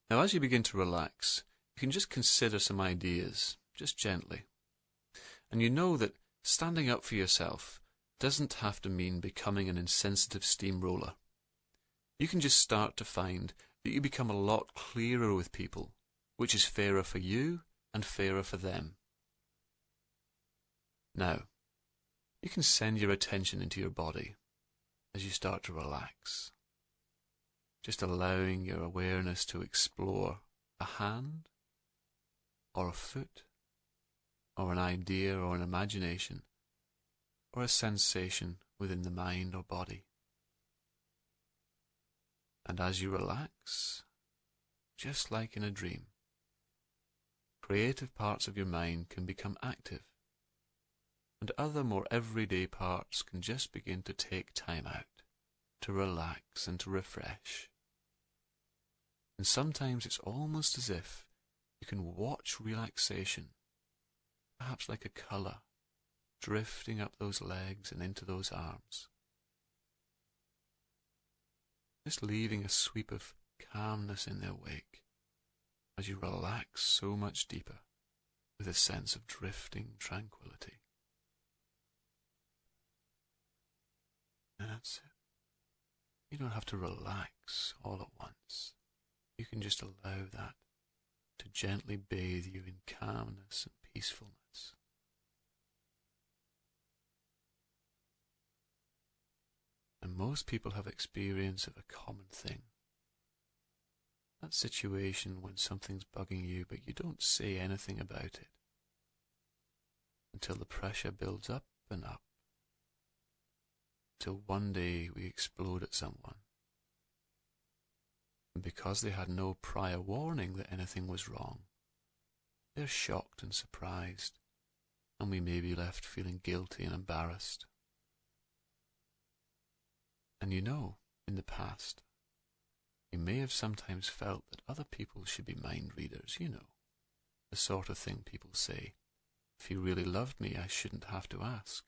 Now, as you begin to relax, you can just consider some ideas, just gently. And you know that standing up for yourself doesn't have to mean becoming an insensitive steamroller. You can just start to find that you become a lot clearer with people, which is fairer for you and fairer for them. Now, you can send your attention into your body as you start to relax, just allowing your awareness to explore a hand or a foot or an idea or an imagination or a sensation within the mind or body. And as you relax, just like in a dream, creative parts of your mind can become active, and other more everyday parts can just begin to take time out, to relax and to refresh. And sometimes it's almost as if you can watch relaxation, perhaps like a colour, drifting up those legs and into those arms, just leaving a sweep of calmness in their wake as you relax so much deeper with a sense of drifting tranquility. And that's it. You don't have to relax all at once. You can just allow that to gently bathe you in calmness and peacefulness. And most people have experience of a common thing. That situation when something's bugging you, but you don't say anything about it until the pressure builds up and up, till one day we explode at someone. And because they had no prior warning that anything was wrong, they're shocked and surprised, and we may be left feeling guilty and embarrassed. And you know, in the past, you may have sometimes felt that other people should be mind readers, you know, the sort of thing people say, if you really loved me, I shouldn't have to ask.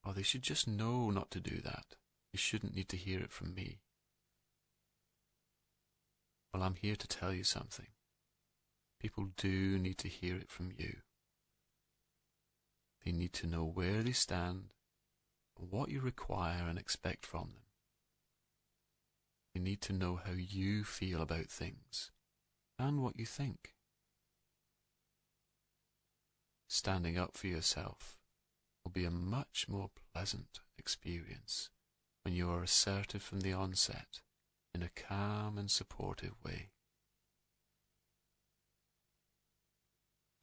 Or they should just know not to do that. You shouldn't need to hear it from me. Well, I'm here to tell you something. People do need to hear it from you. They need to know where they stand and what you require and expect from them. They need to know how you feel about things and what you think. Standing up for yourself will be a much more pleasant experience when you are assertive from the onset in a calm and supportive way.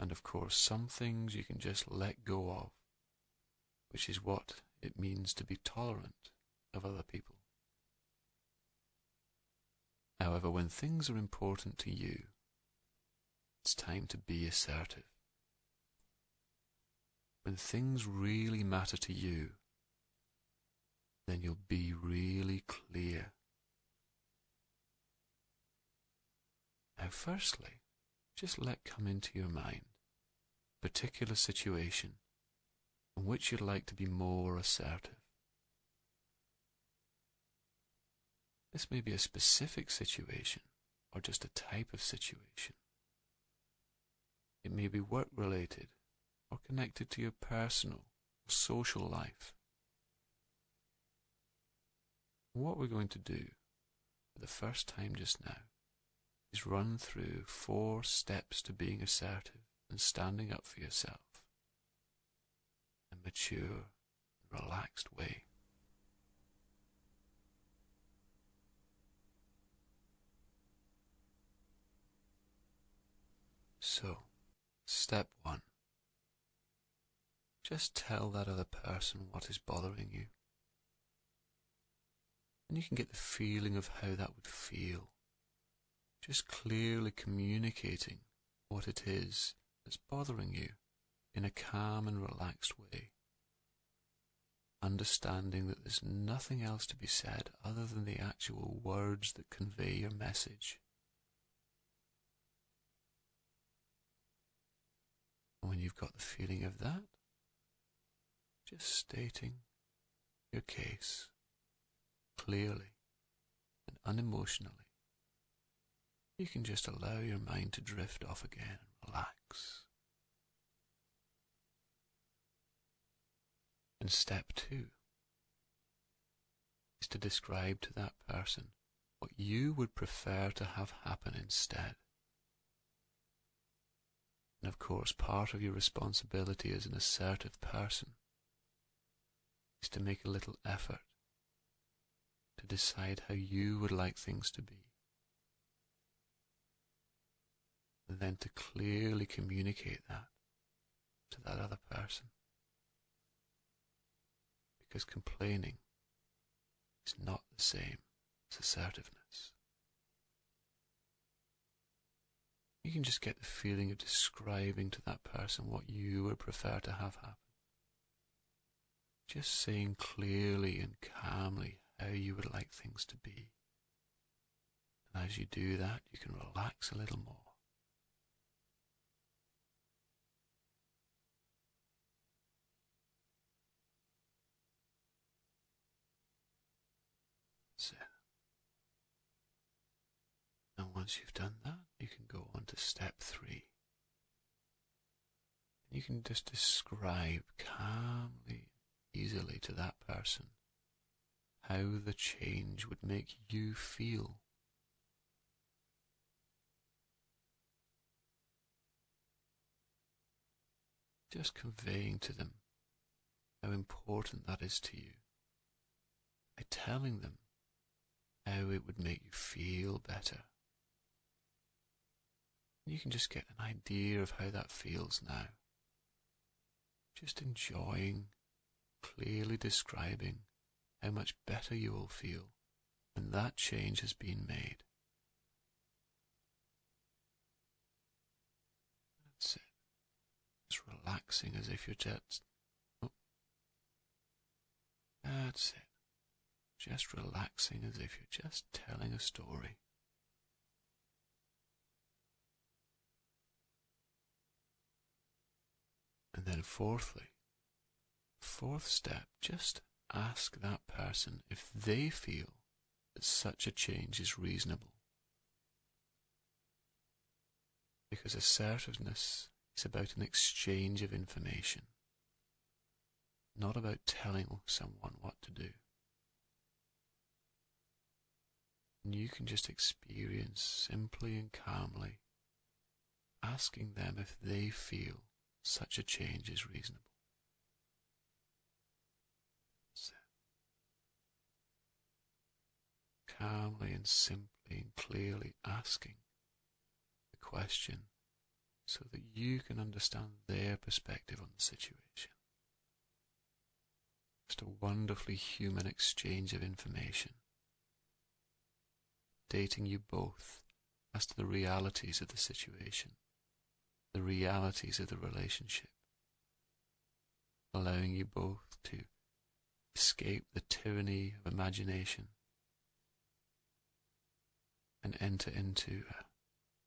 And of course, some things you can just let go of, which is what it means to be tolerant of other people. However, when things are important to you, it's time to be assertive. When things really matter to you, then you'll be really clear. Now, firstly, just let come into your mind a particular situation in which you'd like to be more assertive. This may be a specific situation or just a type of situation. It may be work-related or connected to your personal or social life. What we're going to do for the first time just now is run through 4 steps to being assertive and standing up for yourself in a mature, relaxed way. So, step 1. Just tell that other person what is bothering you. And you can get the feeling of how that would feel. Just clearly communicating what it is that's bothering you in a calm and relaxed way. Understanding that there's nothing else to be said other than the actual words that convey your message. And when you've got the feeling of that, just stating your case clearly and unemotionally, you can just allow your mind to drift off again and relax. And step 2 is to describe to that person what you would prefer to have happen instead. And of course, part of your responsibility as an assertive person is to make a little effort to decide how you would like things to be. And then to clearly communicate that to that other person. Because complaining is not the same as assertiveness. You can just get the feeling of describing to that person what you would prefer to have happen. Just saying clearly and calmly how you would like things to be. And as you do that, you can relax a little more. That's it. And once you've done that, you can go on to step 3. You can just describe calmly, easily to that person how the change would make you feel. Just conveying to them how important that is to you by telling them how it would make you feel better. You can just get an idea of how that feels now. Just enjoying, clearly describing how much better you will feel when that change has been made. That's it. Just relaxing as if you're just... Oh. That's it. Just relaxing as if you're just telling a story. And then fourthly, fourth step, just ask that person if they feel that such a change is reasonable. Because assertiveness is about an exchange of information, not about telling someone what to do. And you can just experience simply and calmly asking them if they feel such a change is reasonable. So, calmly and simply and clearly asking the question so that you can understand their perspective on the situation. Just a wonderfully human exchange of information, updating you both as to the realities of the situation, the realities of the relationship, allowing you both to escape the tyranny of imagination and enter into a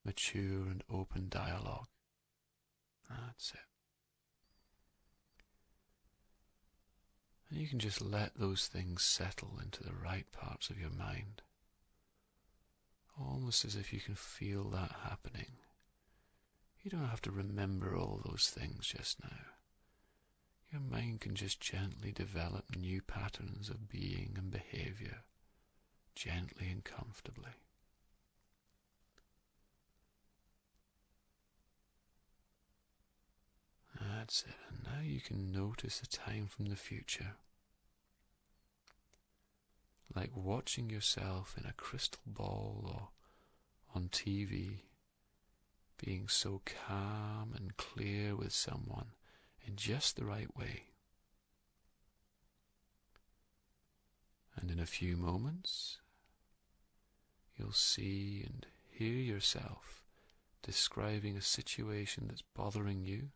mature and open dialogue. That's it. And you can just let those things settle into the right parts of your mind, almost as if you can feel that happening. You don't have to remember all those things just now. Your mind can just gently develop new patterns of being and behavior, gently and comfortably. That's it. And now you can notice a time from the future, like watching yourself in a crystal ball or on TV, being so calm and clear with someone in just the right way. And in a few moments, you'll see and hear yourself describing a situation that's bothering you,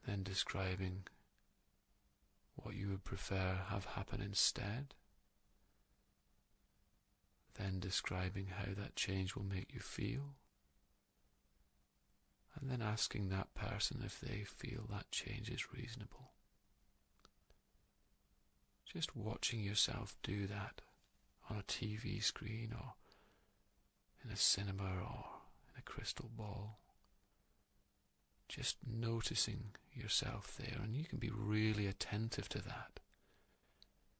then describing what you would prefer have happen instead, then describing how that change will make you feel, and then asking that person if they feel that change is reasonable. Just watching yourself do that on a TV screen or in a cinema or in a crystal ball. Just noticing yourself there, and you can be really attentive to that,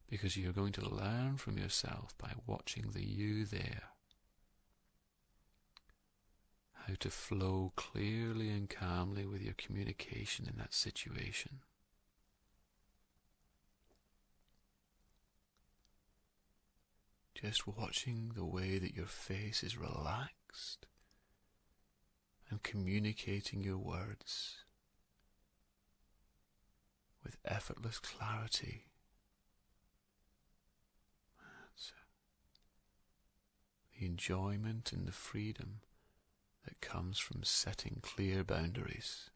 because you're going to learn from yourself by watching the you there, how to flow clearly and calmly with your communication in that situation. Just watching the way that your face is relaxed and communicating your words with effortless clarity. That's the enjoyment and the freedom that comes from setting clear boundaries.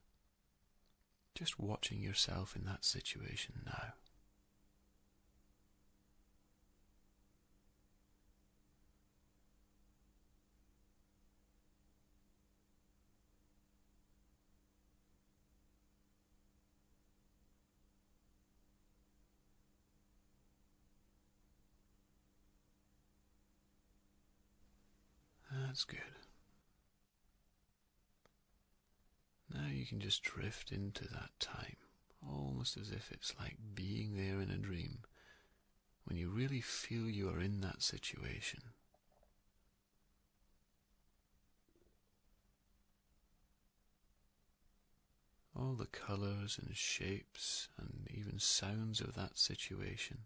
Just watching yourself in that situation now. That's good. Now you can just drift into that time, almost as if it's like being there in a dream, when you really feel you are in that situation. All the colours and shapes and even sounds of that situation.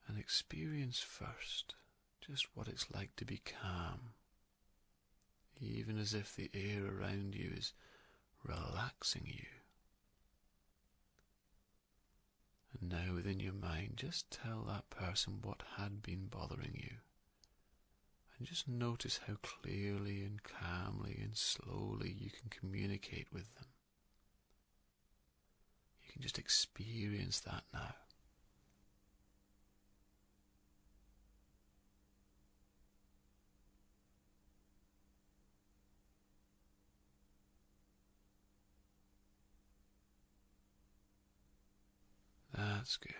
And experience first just what it's like to be calm, even as if the air around you is relaxing you. And now within your mind, just tell that person what had been bothering you. And just notice how clearly and calmly and slowly you can communicate with them. You can just experience that now. That's good.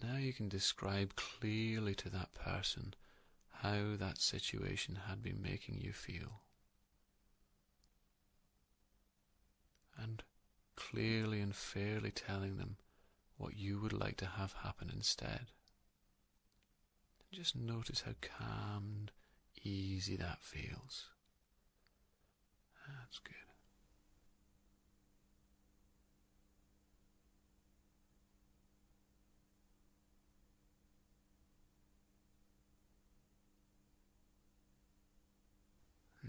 Now you can describe clearly to that person how that situation had been making you feel. And clearly and fairly telling them what you would like to have happen instead. Just notice how calm and easy that feels. That's good.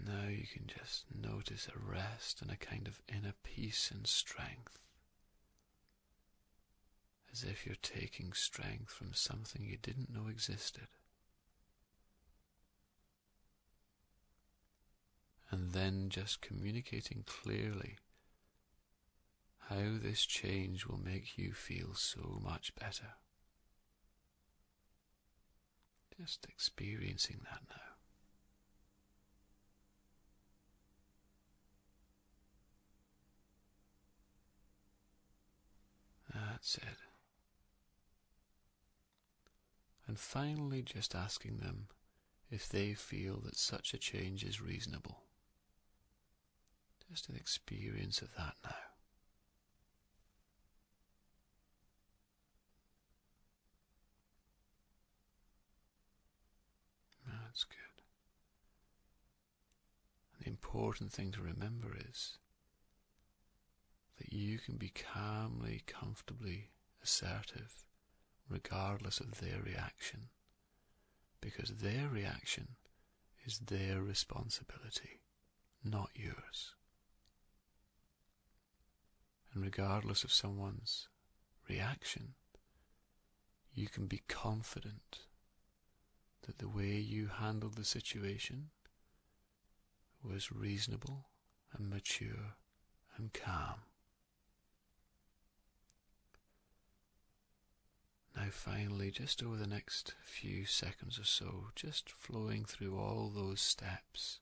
Now you can just notice a rest and a kind of inner peace and strength, as if you're taking strength from something you didn't know existed. And then just communicating clearly how this change will make you feel so much better. Just experiencing that now. That's it. And finally just asking them if they feel that such a change is reasonable. Just an experience of that now. That's good. And the important thing to remember is that you can be calmly, comfortably assertive regardless of their reaction, because their reaction is their responsibility, not yours. And regardless of someone's reaction, you can be confident that the way you handled the situation was reasonable and mature and calm. Now finally, just over the next few seconds or so, just flowing through all those steps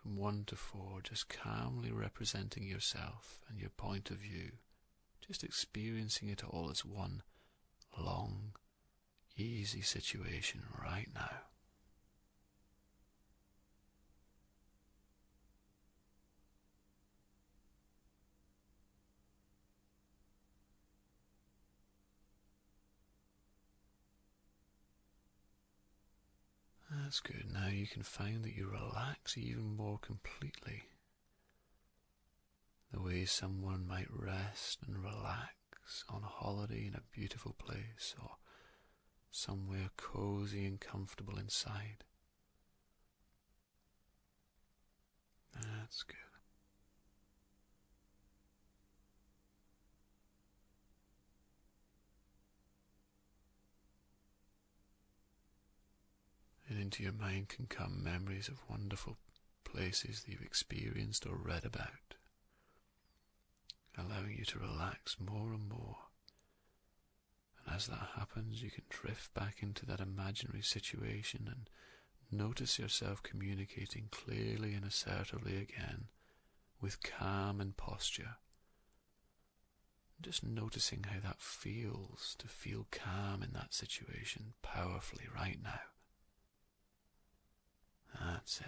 from 1 to 4, just calmly representing yourself and your point of view, just experiencing it all as one long, easy situation right now. That's good. Now you can find that you relax even more completely. The way someone might rest and relax on a holiday in a beautiful place or somewhere cozy and comfortable inside. That's good. And into your mind can come memories of wonderful places that you've experienced or read about, allowing you to relax more and more. And as that happens, you can drift back into that imaginary situation and notice yourself communicating clearly and assertively again, with calm and posture. Just noticing how that feels to feel calm in that situation powerfully right now. That's it.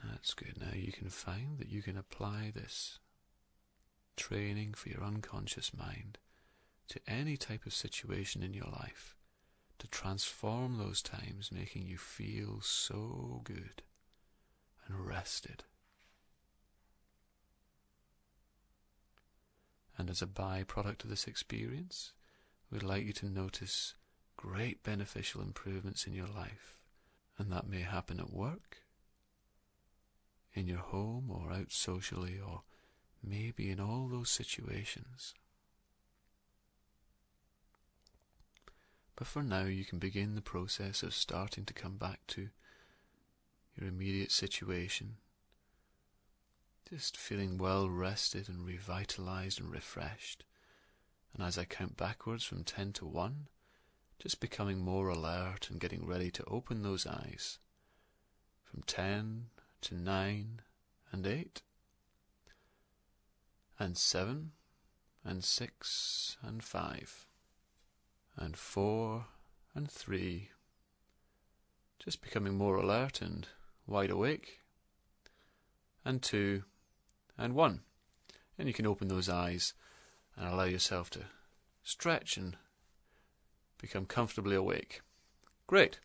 That's good. Now you can find that you can apply this training for your unconscious mind to any type of situation in your life to transform those times, making you feel so good and rested. And as a byproduct of this experience, we'd like you to notice great beneficial improvements in your life. And that may happen at work, in your home, or out socially, or maybe in all those situations. But for now, you can begin the process of starting to come back to your immediate situation, just feeling well rested and revitalized and refreshed. And as I count backwards from 10 to 1, just becoming more alert and getting ready to open those eyes. From 10 to 9 and 8 and 7 and 6 and 5 and 4 and 3. Just becoming more alert and wide awake. And 2 and 1. And you can open those eyes and allow yourself to stretch and become comfortably awake. Great.